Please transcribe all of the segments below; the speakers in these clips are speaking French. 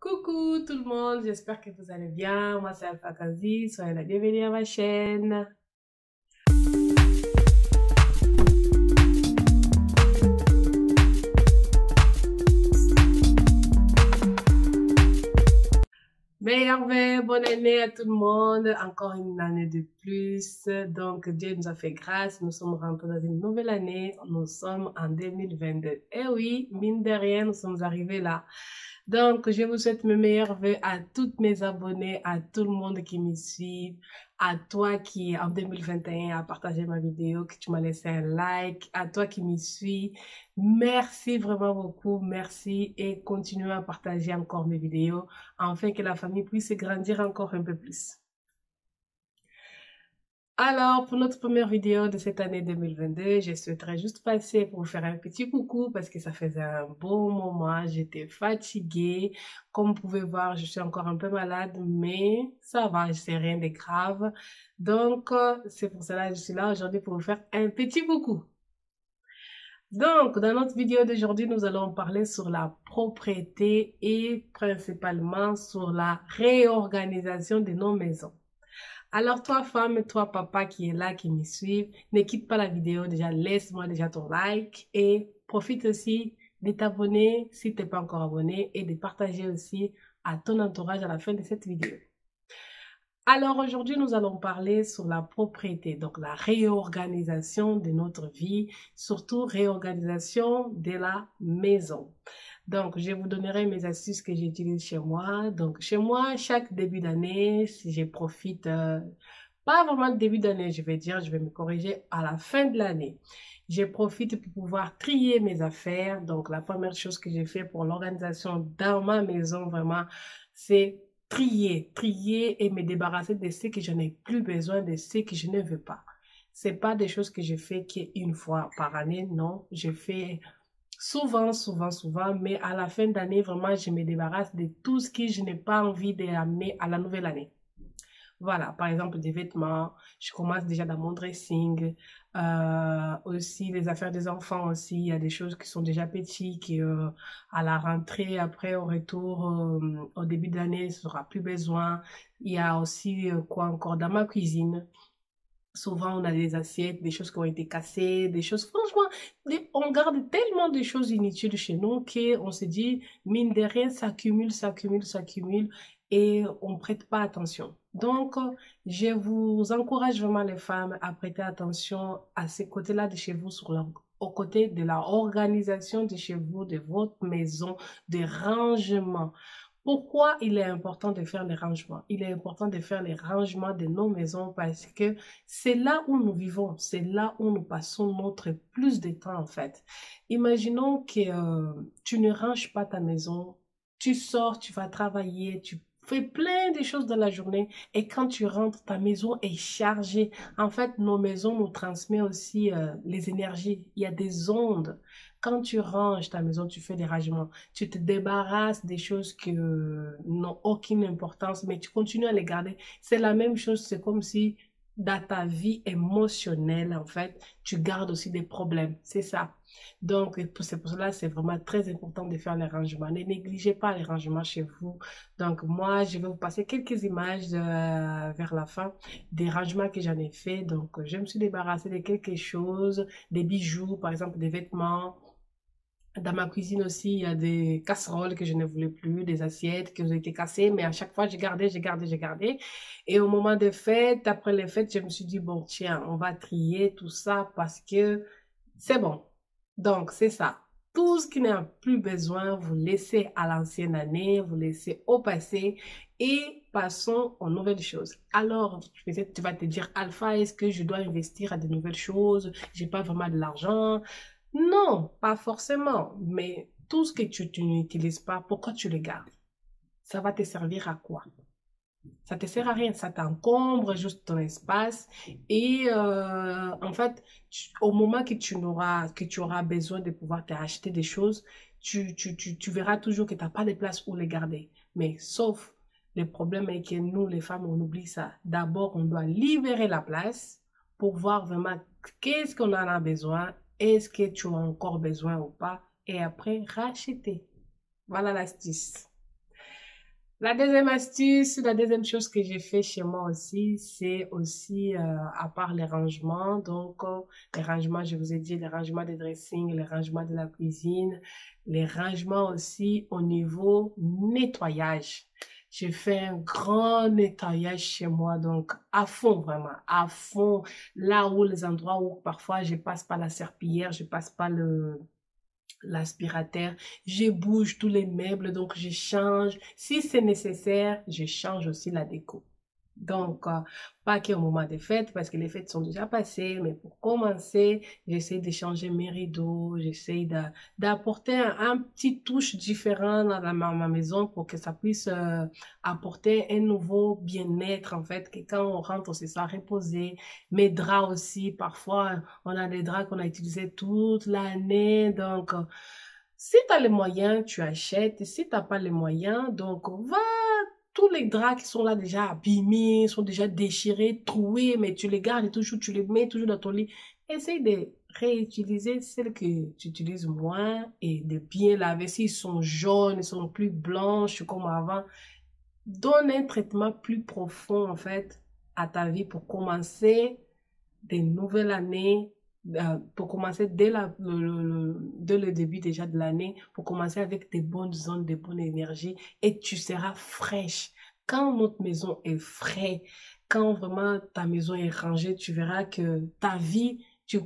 Coucou tout le monde, j'espère que vous allez bien. Moi c'est Alpha Kazi, soyez la bienvenue à ma chaîne. Meilleurs vœux, bonne année à tout le monde, encore une année de plus. Donc Dieu nous a fait grâce, nous sommes rentrés dans une nouvelle année, nous sommes en 2022. Eh oui, mine de rien, nous sommes arrivés là. Donc, je vous souhaite mes meilleurs vœux à toutes mes abonnés, à tout le monde qui me suit, à toi qui, en 2021, a partagé ma vidéo, que tu m'as laissé un like, à toi qui me suis. Merci vraiment beaucoup, merci et continuez à partager encore mes vidéos afin que la famille puisse grandir encore un peu plus. Alors, pour notre première vidéo de cette année 2022, je souhaiterais juste passer pour vous faire un petit coucou parce que ça faisait un bon moment, j'étais fatiguée. Comme vous pouvez voir, je suis encore un peu malade, mais ça va, c'est rien de grave. Donc, c'est pour cela que je suis là aujourd'hui pour vous faire un petit coucou. Donc, dans notre vidéo d'aujourd'hui, nous allons parler sur la propriété et principalement sur la réorganisation de nos maisons. Alors toi femme, toi papa qui est là, qui me suit, ne quitte pas la vidéo, déjà laisse-moi déjà ton like et profite aussi de t'abonner si tu n'es pas encore abonné et de partager aussi à ton entourage à la fin de cette vidéo. Alors aujourd'hui, nous allons parler sur la propriété, donc la réorganisation de notre vie, surtout réorganisation de la maison. Donc, je vous donnerai mes astuces que j'utilise chez moi. Donc, chez moi, chaque début d'année, si je profite, pas vraiment de début d'année, je vais dire, je vais me corriger à la fin de l'année. Je profite pour pouvoir trier mes affaires. Donc, la première chose que j'ai fait pour l'organisation dans ma maison, vraiment, c'est trier et me débarrasser de ce que je n'ai plus besoin, de ce que je ne veux pas. C'est pas des choses que je fais qu'une fois par année, non. Je fais souvent, mais à la fin d'année, vraiment, je me débarrasse de tout ce que je n'ai pas envie d'amener à la nouvelle année. Voilà, par exemple, des vêtements, je commence déjà dans mon dressing, aussi les affaires des enfants aussi, il y a des choses qui sont déjà petites, qui à la rentrée, après au retour, au début de l'année, il ne sera plus besoin. Il y a aussi quoi encore dans ma cuisine. Souvent, on a des assiettes, des choses qui ont été cassées, des choses, franchement, on garde tellement de choses inutiles chez nous qu'on se dit, mine de rien, ça s'accumule et on ne prête pas attention. Donc, je vous encourage vraiment les femmes à prêter attention à ces côtés-là de chez vous, aux côtés de la organisation de chez vous, de votre maison, des rangements. Pourquoi il est important de faire les rangements? Il est important de faire les rangements de nos maisons parce que c'est là où nous vivons, c'est là où nous passons notre plus de temps en fait. Imaginons que tu ne ranges pas ta maison, tu sors, tu vas travailler, tu fais plein de choses dans la journée et quand tu rentres, ta maison est chargée. En fait, nos maisons nous transmettent aussi les énergies. Il y a des ondes. Quand tu ranges ta maison, tu fais des rangements. Tu te débarrasses des choses qui n'ont aucune importance, mais tu continues à les garder. C'est la même chose, c'est comme si dans ta vie émotionnelle, en fait, tu gardes aussi des problèmes. C'est ça. Donc, c'est pour cela, c'est vraiment très important de faire les rangements. Ne négligez pas les rangements chez vous. Donc, moi, je vais vous passer quelques images vers la fin des rangements que j'en ai fait. Donc, je me suis débarrassée de quelque chose, des bijoux, par exemple, des vêtements. Dans ma cuisine aussi, il y a des casseroles que je ne voulais plus, des assiettes qui ont été cassées, mais à chaque fois, j'ai gardé. Et au moment des fêtes, après les fêtes, je me suis dit, bon, tiens, on va trier tout ça parce que c'est bon. Donc, c'est ça. Tout ce qui n'a plus besoin, vous laissez à l'ancienne année, vous laissez au passé et passons aux nouvelles choses. Alors, peut-être tu vas te dire, Alpha, est-ce que je dois investir à de nouvelles choses? J'ai pas vraiment de l'argent. Non, pas forcément, mais tout ce que tu n'utilises pas, pourquoi tu le gardes? Ça va te servir à quoi? Ça te sert à rien, ça t'encombre juste ton espace et en fait, au moment que tu auras besoin de pouvoir t'acheter des choses, tu verras toujours que tu n'as pas de place où les garder. Mais sauf, le problème est que nous, les femmes, on oublie ça. D'abord, on doit libérer la place pour voir vraiment qu'est-ce qu'on en a besoin, est-ce que tu as encore besoin ou pas, et après, racheter. Voilà l'astuce. La deuxième chose que j'ai fait chez moi aussi, c'est aussi, à part les rangements, donc les rangements, je vous ai dit, les rangements des dressings, les rangements de la cuisine, les rangements aussi au niveau nettoyage. Je fais un grand nettoyage chez moi, donc à fond, vraiment, à fond, là où les endroits où parfois je passe pas la serpillière, je passe pas l'aspirateur, je bouge tous les meubles, donc je change. Si c'est nécessaire, je change aussi la déco. Donc, pas qu'au moment des fêtes, parce que les fêtes sont déjà passées, mais pour commencer, j'essaie de changer mes rideaux, j'essaie d'apporter un petit touche différent dans ma maison pour que ça puisse apporter un nouveau bien-être, en fait, que quand on rentre, on se sent reposé. Mes draps aussi, parfois, on a des draps qu'on a utilisés toute l'année, donc si tu as les moyens, tu achètes. Et si tu n'as pas les moyens, donc va, tous les draps qui sont là déjà abîmés, sont déjà déchirés, troués, mais tu les gardes toujours, tu les mets toujours dans ton lit. Essaye de réutiliser celles que tu utilises moins et de bien laver. S'ils sont jaunes, ils sont plus blanches comme avant, donne un traitement plus profond en fait à ta vie pour commencer des nouvelles années, pour commencer dès le début déjà de l'année, pour commencer avec des bonnes ondes, des bonnes énergies, et tu seras fraîche. Quand notre maison est fraîche, quand vraiment ta maison est rangée, tu verras que ta vie, tu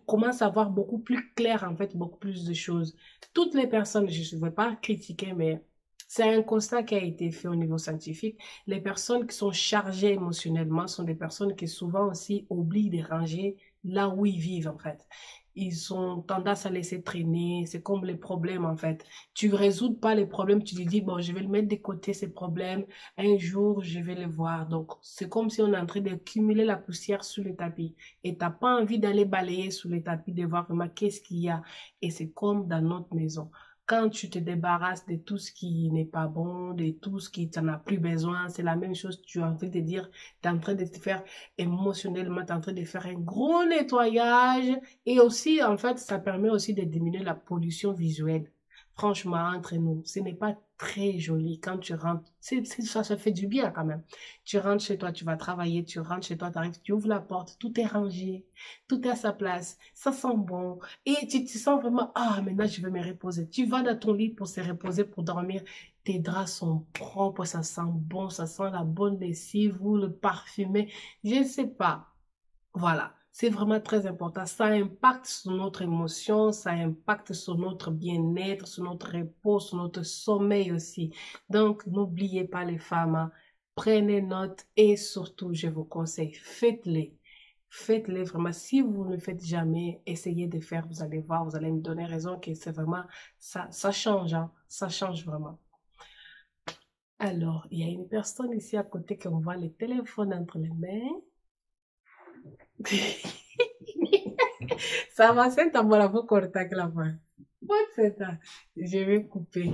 commences à voir beaucoup plus clair, en fait, beaucoup plus de choses. Toutes les personnes, je ne veux pas critiquer, mais c'est un constat qui a été fait au niveau scientifique. Les personnes qui sont chargées émotionnellement sont des personnes qui souvent aussi oublient de ranger là où ils vivent en fait. Ils ont tendance à laisser traîner, c'est comme les problèmes en fait. Tu ne résous pas les problèmes, tu te dis, bon, je vais le mettre de côté ces problèmes, un jour je vais les voir. Donc c'est comme si on est en train d'accumuler la poussière sous le tapis et tu n'as pas envie d'aller balayer sous le tapis, de voir vraiment qu'est-ce qu'il y a. Et c'est comme dans notre maison. Quand tu te débarrasses de tout ce qui n'est pas bon, de tout ce qui t'en a plus besoin, c'est la même chose, tu as envie de dire, tu es en train de te faire émotionnellement, tu es en train de faire un gros nettoyage et aussi, en fait, ça permet aussi de diminuer la pollution visuelle. Franchement, entre nous, ce n'est pas très joli quand tu rentres. Ça fait du bien quand même. Tu rentres chez toi, tu vas travailler, tu rentres chez toi, tu arrives, tu ouvres la porte, tout est rangé, tout est à sa place, ça sent bon. Et tu te sens vraiment, ah, maintenant je vais me reposer. Tu vas dans ton lit pour se reposer, pour dormir. Tes draps sont propres, ça sent bon, ça sent la bonne lessive ou le parfumé. Je ne sais pas. Voilà. C'est vraiment très important. Ça impacte sur notre émotion, ça impacte sur notre bien-être, sur notre repos, sur notre sommeil aussi. Donc, n'oubliez pas les femmes, hein. Prenez note et surtout, je vous conseille, faites-les. Faites-les vraiment. Si vous ne faites jamais, essayez de faire. Vous allez voir, vous allez me donner raison que c'est vraiment, ça change, hein. Ça change vraiment. Alors, il y a une personne ici à côté qui envoie le téléphone entre les mains. Ça va, c'est un bon contact là-bas. Bon, c'est ça. Je vais couper.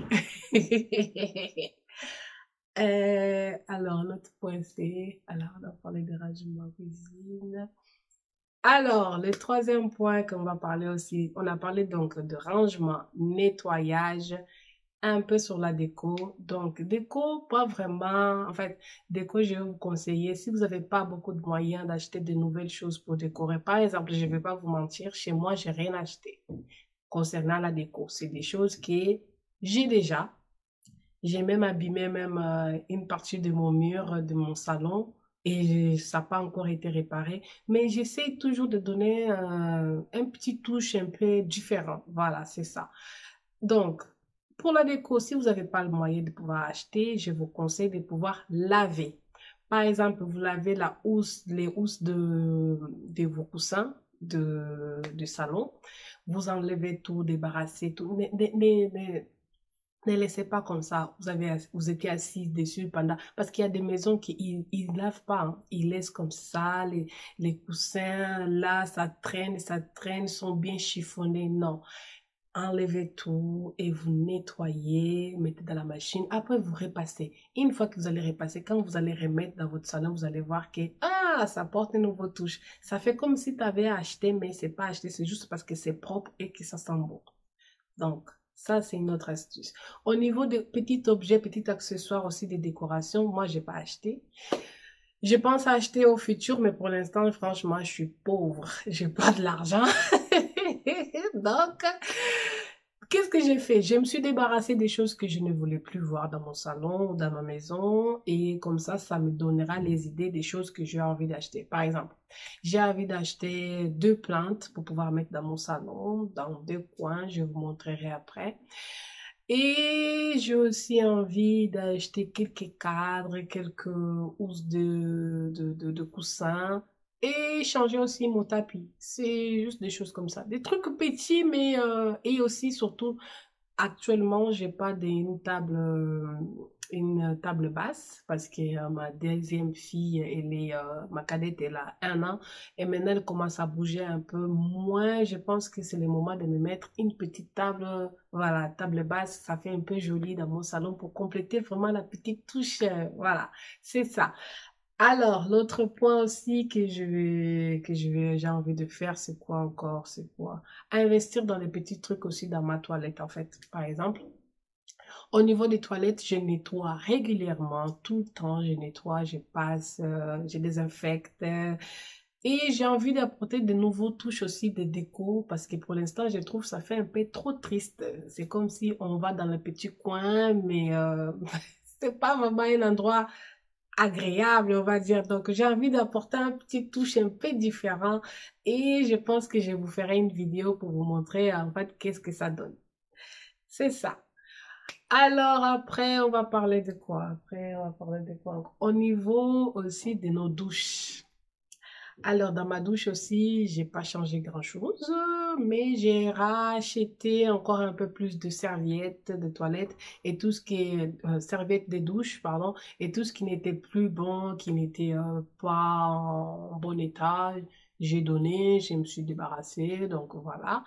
Alors, notre point c'est, alors, on a parlé de rangement cuisine. Alors, le troisième point qu'on va parler aussi, on a parlé donc de rangement, nettoyage, un peu sur la déco. Donc, déco, pas vraiment. En fait, déco, je vais vous conseiller, si vous n'avez pas beaucoup de moyens d'acheter de nouvelles choses pour décorer. Par exemple, je ne vais pas vous mentir, chez moi, j'ai rien acheté concernant la déco. C'est des choses que j'ai déjà. J'ai même abîmé même une partie de mon mur, de mon salon, et ça n'a pas encore été réparé. Mais j'essaie toujours de donner un petit touche un peu différent. Voilà, c'est ça. Donc, pour la déco, si vous n'avez pas le moyen de pouvoir acheter, je vous conseille de pouvoir laver. Par exemple, vous lavez la housse, les housses de vos coussins de salon. Vous enlevez tout, débarrassez tout. Ne laissez pas comme ça. Vous étiez assis dessus pendant. Parce qu'il y a des maisons qui ils lavent pas, hein. Ils laissent comme ça. Les coussins, là, ça traîne, sont bien chiffonnés. Non. Enlevez tout et vous nettoyez, mettez dans la machine. Après, vous repassez. Une fois que vous allez repasser, quand vous allez remettre dans votre salon, vous allez voir que, ah, ça porte une nouvelle touche. Ça fait comme si tu avais acheté, mais c'est pas acheté. C'est juste parce que c'est propre et que ça sent bon. Donc, Ça, c'est une autre astuce. Au niveau des petits objets, petits accessoires aussi des décorations, moi, j'ai pas acheté. Je pense à acheter au futur, mais pour l'instant, franchement, je suis pauvre. J'ai pas de l'argent. Donc, qu'est-ce que j'ai fait? Je me suis débarrassée des choses que je ne voulais plus voir dans mon salon ou dans ma maison et comme ça me donnera les idées des choses que j'ai envie d'acheter. Par exemple, j'ai envie d'acheter 2 plantes pour pouvoir mettre dans mon salon, dans 2 coins. Je vous montrerai après. Et j'ai aussi envie d'acheter quelques cadres, quelques housses de coussins et changer aussi mon tapis. C'est juste des choses comme ça. Des trucs petits, mais et aussi surtout, actuellement, j'ai pas une table basse parce que ma deuxième fille, ma cadette, elle a 1 an et maintenant elle commence à bouger un peu moins. Je pense que c'est le moment de me mettre une petite table, voilà, table basse. Ça fait un peu joli dans mon salon pour compléter vraiment la petite touche. Voilà, c'est ça. Alors, l'autre point aussi j'ai envie de faire, c'est quoi encore? C'est quoi? Investir dans les petits trucs aussi dans ma toilette, en fait. Par exemple, au niveau des toilettes, je nettoie régulièrement, tout le temps, je nettoie, je passe, je désinfecte. Et j'ai envie d'apporter de nouveaux touches aussi de déco parce que pour l'instant, je trouve ça fait un peu trop triste. C'est comme si on va dans le petit coin, mais c'est pas vraiment un endroit agréable, on va dire. Donc, j'ai envie d'apporter un petit touche un peu différent et je pense que je vous ferai une vidéo pour vous montrer en fait qu'est-ce que ça donne. C'est ça. Alors après, on va parler de quoi? Après, on va parler de quoi encore? Au niveau aussi de nos douches. Alors, dans ma douche aussi, j'ai pas changé grand-chose, mais j'ai racheté encore un peu plus de serviettes de toilette et tout ce qui est serviettes de douche, pardon, et tout ce qui n'était plus bon, qui n'était pas en bon état, j'ai donné, je me suis débarrassée, donc voilà.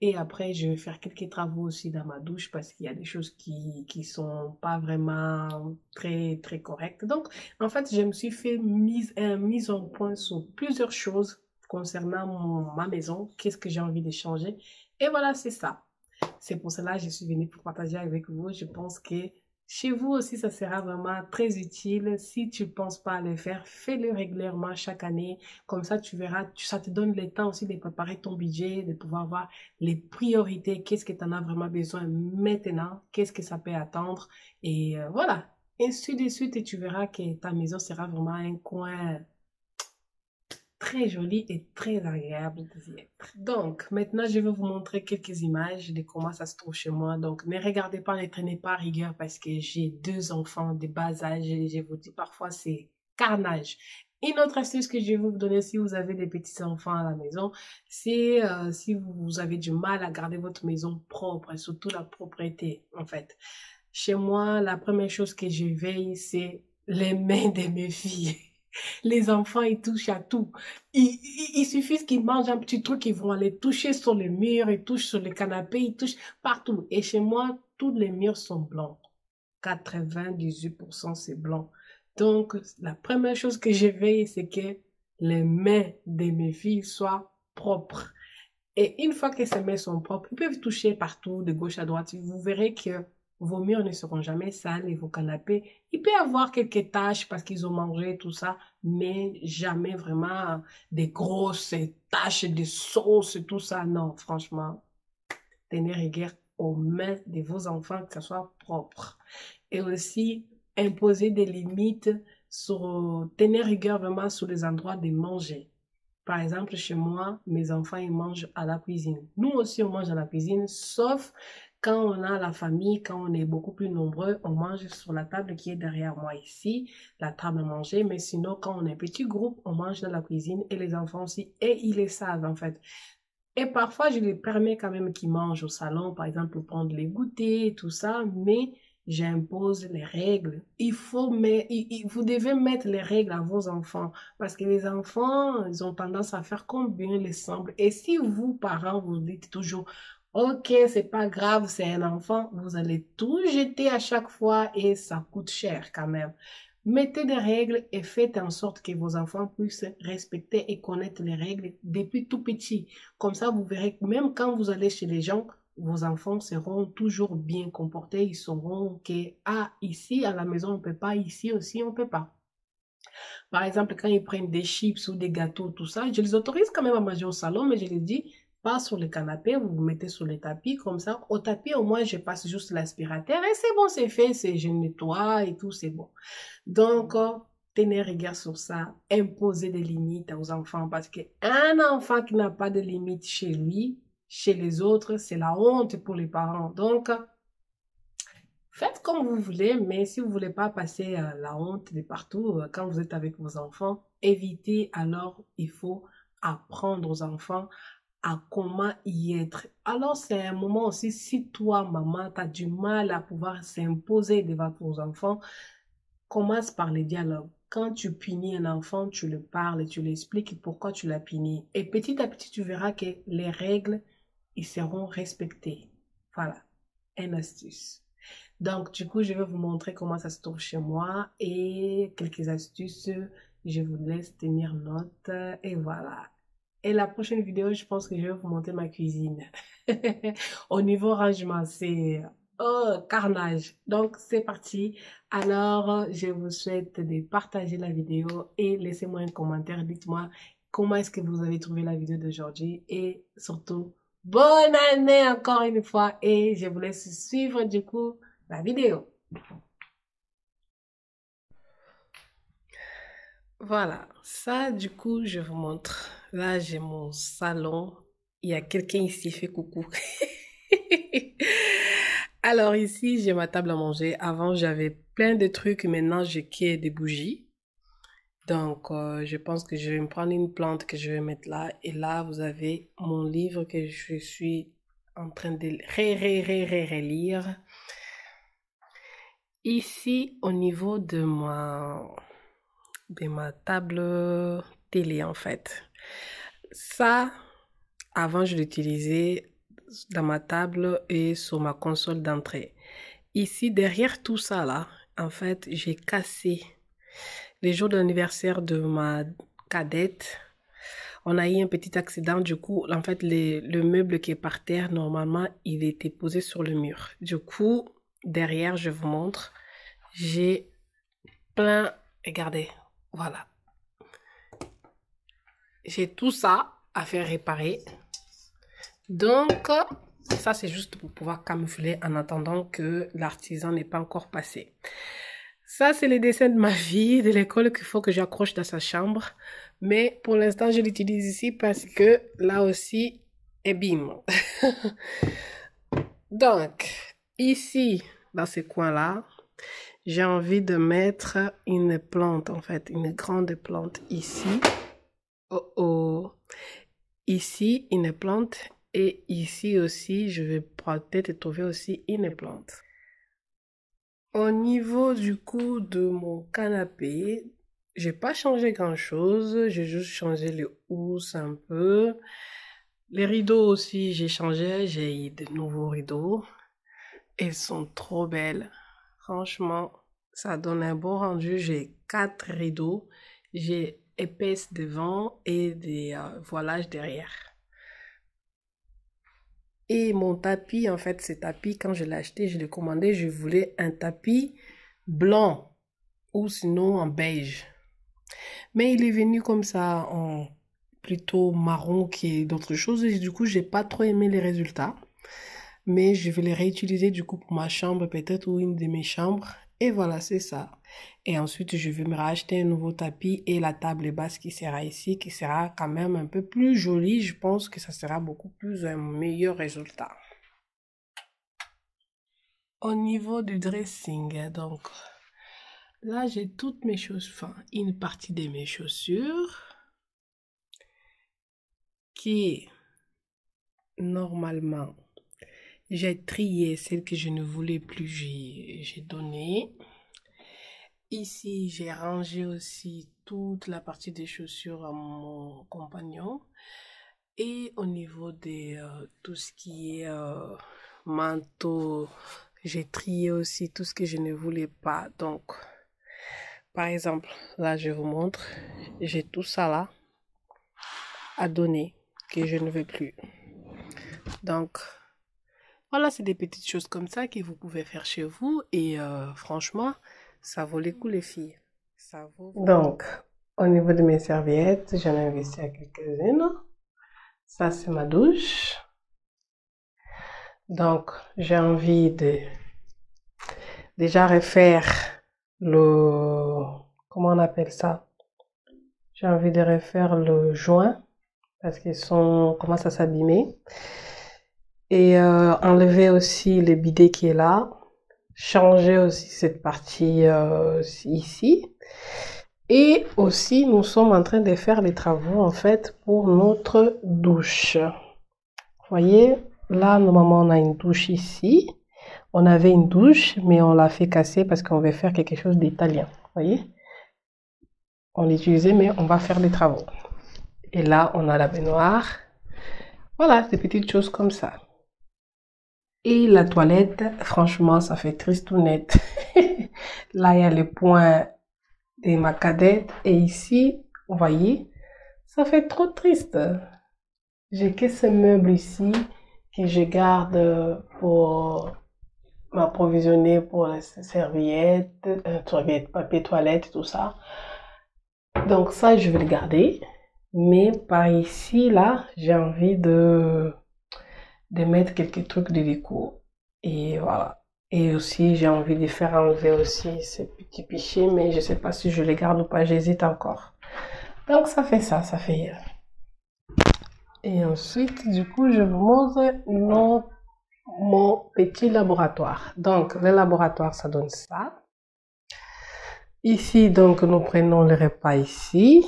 Et après, je vais faire quelques travaux aussi dans ma douche parce qu'il y a des choses qui sont pas vraiment très correctes. Donc, en fait, je me suis fait mise en point sur plusieurs choses concernant ma maison, qu'est-ce que j'ai envie de changer. Et voilà, c'est ça. C'est pour cela que je suis venue pour partager avec vous. Je pense que chez vous aussi, ça sera vraiment très utile. Si tu ne penses pas à le faire, fais-le régulièrement chaque année. Comme ça, tu verras, ça te donne le temps aussi de préparer ton budget, de pouvoir voir les priorités, qu'est-ce que tu en as vraiment besoin maintenant, qu'est-ce que ça peut attendre. Et voilà, ainsi de suite, et tu verras que ta maison sera vraiment un coin très joli et très agréable d'y être. Donc, maintenant, je vais vous montrer quelques images de comment ça se trouve chez moi. Donc, ne regardez pas, ne traînez pas à rigueur parce que j'ai 2 enfants de bas âge et je vous dis parfois c'est carnage. Une autre astuce que je vais vous donner si vous avez des petits-enfants à la maison, c'est si vous avez du mal à garder votre maison propre et surtout la propreté, en fait. Chez moi, la première chose que je veille, c'est les mains de mes filles. Les enfants, ils touchent à tout. Il suffit qu'ils mangent un petit truc, ils vont aller toucher sur les murs, ils touchent sur les canapés, ils touchent partout. Et chez moi, tous les murs sont blancs. 98% c'est blanc. Donc, la première chose que je veille, c'est que les mains de mes filles soient propres. Et une fois que ces mains sont propres, ils peuvent toucher partout, de gauche à droite. Vous verrez que vos murs ne seront jamais sales et vos canapés, il peut y avoir quelques taches parce qu'ils ont mangé tout ça, mais jamais vraiment des grosses taches de sauce, tout ça. Non, franchement, tenez rigueur aux mains de vos enfants, que ce soit propre. Et aussi, imposer des limites sur, tenir rigueur vraiment sur les endroits de manger. Par exemple, chez moi, mes enfants, ils mangent à la cuisine. Nous aussi, on mange à la cuisine, sauf quand on a la famille, quand on est beaucoup plus nombreux, on mange sur la table qui est derrière moi ici, la table à manger. Mais sinon, quand on est un petit groupe, on mange dans la cuisine et les enfants aussi, et ils le savent en fait. Et parfois, je les permets quand même qu'ils mangent au salon, par exemple, pour prendre les goûters et tout ça, mais j'impose les règles. Vous devez mettre les règles à vos enfants, parce que les enfants, ils ont tendance à faire comme bien les semble. Et si vous, parents, vous dites toujours, OK, c'est pas grave, c'est un enfant, vous allez tout jeter à chaque fois et ça coûte cher quand même. Mettez des règles et faites en sorte que vos enfants puissent respecter et connaître les règles depuis tout petit. Comme ça, vous verrez que même quand vous allez chez les gens, vos enfants seront toujours bien comportés. Ils sauront que, ah, ici, à la maison, on ne peut pas, ici aussi, on ne peut pas. Par exemple, quand ils prennent des chips ou des gâteaux, tout ça, je les autorise quand même à manger au salon, mais je les dis, pas sur le canapé, vous vous mettez sur le tapis, comme ça. Au tapis, au moins, je passe juste l'aspirateur et c'est bon, c'est fait, je nettoie et tout, c'est bon. Donc, tenez rigueur sur ça, imposez des limites aux enfants parce qu'un enfant qui n'a pas de limites chez lui, chez les autres, c'est la honte pour les parents. Donc, faites comme vous voulez, mais si vous ne voulez pas passer la honte de partout quand vous êtes avec vos enfants, évitez alors, il faut apprendre aux enfants à comment y être. Alors, c'est un moment aussi, si toi, maman, tu as du mal à pouvoir s'imposer devant tes enfants, commence par le dialogue. Quand tu punis un enfant, tu le parles et tu lui expliques pourquoi tu l'as puni. Et petit à petit, tu verras que les règles, ils seront respectées. Voilà, une astuce. Donc, du coup, je vais vous montrer comment ça se trouve chez moi et quelques astuces. Je vous laisse tenir note et voilà. Et la prochaine vidéo, je pense que je vais vous montrer ma cuisine. Au niveau rangement, c'est oh, carnage. Donc, c'est parti. Alors, je vous souhaite de partager la vidéo et laissez-moi un commentaire. Dites-moi comment est-ce que vous avez trouvé la vidéo d'aujourd'hui et surtout, bonne année encore une fois et je vous laisse suivre du coup la vidéo. Voilà, ça du coup, je vous montre. Là, j'ai mon salon. Il y a quelqu'un ici, fait coucou. Alors ici, j'ai ma table à manger. Avant, j'avais plein de trucs. Maintenant, j'ai que des bougies. Donc, je pense que je vais me prendre une plante que je vais mettre là. Et là, vous avez mon livre que je suis en train de relire. Ici, au niveau de ma table télé, en fait. Ça, avant, je l'utilisais dans ma table et sur ma console d'entrée. Ici, derrière tout ça, là, en fait, j'ai cassé les jours d'anniversaire de ma cadette. On a eu un petit accident, du coup, en fait, le meuble qui est par terre, normalement, il était posé sur le mur. Du coup, derrière, je vous montre, j'ai plein, regardez, voilà. J'ai tout ça à faire réparer. Donc, ça, c'est juste pour pouvoir camoufler en attendant que l'artisan n'est pas encore passé. Ça, c'est les dessins de ma fille de l'école qu'il faut que j'accroche dans sa chambre. Mais pour l'instant, je l'utilise ici parce que là aussi, et bim. Donc, ici, dans ce coin-là, j'ai envie de mettre une plante, en fait, une grande plante ici. Oh oh. Ici, une plante. Et ici aussi, je vais peut-être trouver aussi une plante. Au niveau du coup de mon canapé, j'ai pas changé grand-chose. J'ai juste changé les housses un peu. Les rideaux aussi, j'ai changé. J'ai eu de nouveaux rideaux. Ils sont trop belles. Franchement, ça donne un bon rendu. J'ai 4 rideaux. J'ai épaisse devant et des voilages derrière. Et mon tapis, en fait, ce tapis, quand je l'ai acheté, je l'ai commandé, je voulais un tapis blanc ou sinon en beige. Mais il est venu comme ça en plutôt marron qui est d'autres choses et du coup, j'ai pas trop aimé les résultats. Mais je vais les réutiliser du coup pour ma chambre peut-être ou une de mes chambres. Et voilà, c'est ça. Et ensuite, je vais me racheter un nouveau tapis et la table basse qui sera ici, qui sera quand même un peu plus jolie. Je pense que ça sera beaucoup plus un meilleur résultat. Au niveau du dressing, donc là j'ai toutes mes choses, enfin une partie de mes chaussures qui normalement j'ai trié celles que je ne voulais plus, j'ai donné. Ici j'ai rangé aussi toute la partie des chaussures à mon compagnon. Et au niveau de tout ce qui est manteau, j'ai trié aussi tout ce que je ne voulais pas. Donc, par exemple, là, je vous montre, j'ai tout ça là à donner que je ne veux plus. Donc, Voilà, c'est des petites choses comme ça que vous pouvez faire chez vous et franchement, ça vaut les coups les filles. Ça vaut vraiment. Donc, au niveau de mes serviettes, j'en ai investi à quelques-unes. Ça, c'est ma douche. Donc, j'ai envie de déjà refaire le... Comment on appelle ça? J'ai envie de refaire le joint parce qu'ils sont commencent à s'abîmer. Et enlever aussi le bidet qui est là. Changer aussi cette partie ici. Et aussi, nous sommes en train de faire les travaux en fait pour notre douche. Vous voyez, là, normalement, on a une douche ici. On avait une douche, mais on l'a fait casser parce qu'on veut faire quelque chose d'italien. Vous voyez, on l'utilisait, mais on va faire des travaux. Et là, on a la baignoire. Voilà, des petites choses comme ça. Et la toilette, franchement, ça fait tristounette. Là, il y a le point de ma cadette. Et ici, vous voyez, ça fait trop triste. J'ai que ce meuble ici que je garde pour m'approvisionner pour les serviettes, papier toilette, tout ça. Donc ça, je vais le garder. Mais par ici, là, j'ai envie de mettre quelques trucs de déco. Et voilà. Et aussi, j'ai envie de faire enlever aussi ces petits pichets, mais je sais pas si je les garde ou pas, j'hésite encore. Donc ça fait ça, ça fait... Et ensuite, du coup, je vous montre mon petit laboratoire. Donc, le laboratoire, ça donne ça. Ici, donc, nous prenons le repas ici.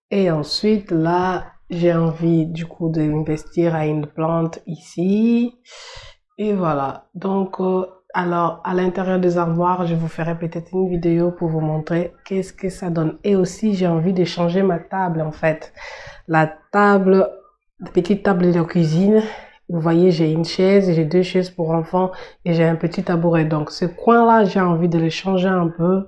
Et ensuite, là, j'ai envie, du coup, d'investir à une plante ici. Et voilà. Donc, alors, à l'intérieur des armoires, je vous ferai peut-être une vidéo pour vous montrer qu'est-ce que ça donne. Et aussi, j'ai envie de changer ma table, en fait. La table, petite table de cuisine. Vous voyez, j'ai une chaise, j'ai deux chaises pour enfants et j'ai un petit tabouret. Donc, ce coin-là, j'ai envie de le changer un peu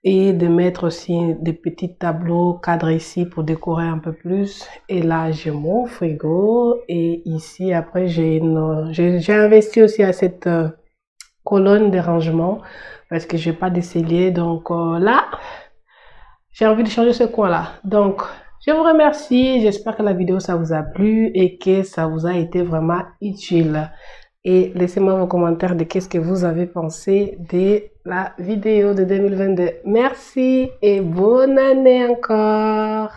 et de mettre aussi des petits tableaux cadrés ici pour décorer un peu plus. Et là, j'ai mon frigo et ici, après, j'ai investi aussi à cette colonne de rangement parce que j'ai pas de cellier. Donc là, j'ai envie de changer ce coin-là. Donc, je vous remercie. J'espère que la vidéo, ça vous a plu et que ça vous a été vraiment utile. Et laissez-moi vos commentaires de qu'est-ce que vous avez pensé de la vidéo de 2022. Merci et bonne année encore.